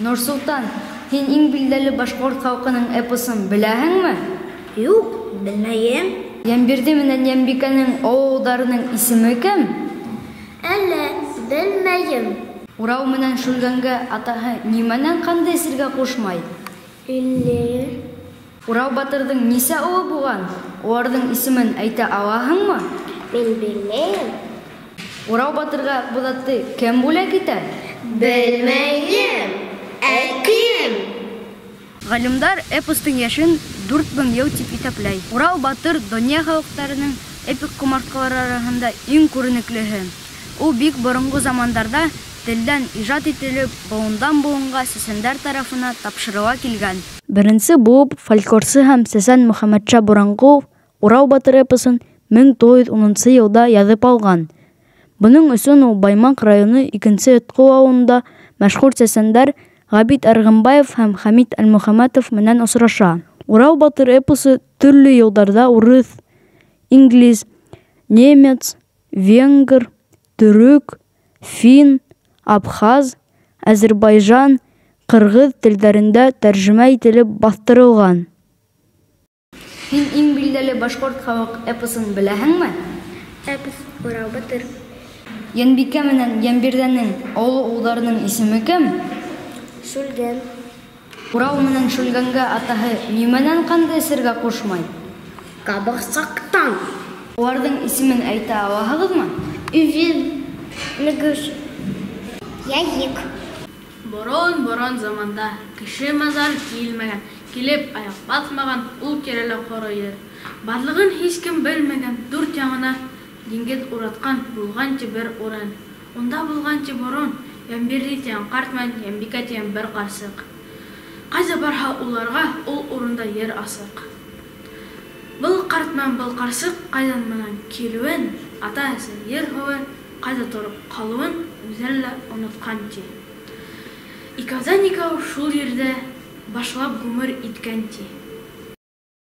Нурсултан, һин иң билдәле башҡорт халҡының эпосын беләһеңме? Юҡ, белмәйем. Йәнбирҙе менән Йәнбикәнең ауылдарының исеме кем? Әллә, белмәйем. Урау менән Шүлгәнгә атаһы нимәнән ҡанды эсергә ҡушмай? Илле. Урау батырҙың нисә улы булған? Уларҙың исемен әйтә алаһыңмы? Мин белмәйем. Урау батырға боҙатты кем бүләк итә? Белмәйем. Кем? Ғалимдар эпостың яшен 4000 йыл тип иҫәпләй. Урал батыр донъя халыҡтарының эпик ҡомартҡылары араһында иң күренеклеһе. Ул бик боронғо замандарда телдән ижад ителеп, быуындан быуынға сәсәндәр тарафына тапшырыла килгән. Беренсе булып фольклорсы һәм сәсән Мөхәммәтша Буранғолов Урал батыр эпосын 1910 йылда яҙып алған. Бының өсөн ул Баймаҡ районы 2-нсе Өтҡол ауылында мәшһүр сәсәндәр Ғабит Арғынбаев һәм Хәмит Әлмөхәмәтов менән осраша. Урал батыр эпосы төрлө йылдарда урыҫ, инглиз, немец, венгр, төрөк, фин, абхаз, азербайжан, ҡырғыҙ телдәрендә тәржемә ителеп баҫтырылған. Һин иң билдәле башҡорт халыҡ эпосын беләһеңме? Эпос Урал батыр. Йәнбикә менән Йәнбирҙәнең оло улдарының исеме кем? Шүлгән. Урау менән Шүлгәнгә атаһы нимәнән ҡанды эсергә ҡушмай? Ҡабыҡсаҡтан. Уларҙың исемен әйтә алаһығыҙмы? Үҙен. Нигез. Яйык. Борон заманда кеше мазар килмәгән, килеп аяҡ баҫмаған ул тирәлә ҡоройор. Барлығын һис кем белмәгән, дүрт яғына диңгеҙ уратҡан булғанчы бер урын. Унда булғанчы борон Йәнбирҙе тигән ҡарт менән Йәнбикә тигән бер ҡарсыҡ. Ҡайҙа барһа уларға ул урында ер асыҡ. Был ҡарт менән был ҡарсыҡ ҡайҙан менән килеүен, ата-әсә ер һыуын, ҡайҙа тороп ҡалыуын үҙҙәре лә онотҡан ти. Икәүҙән-икәү шул ерҙә башлап ғүмер иткән ти.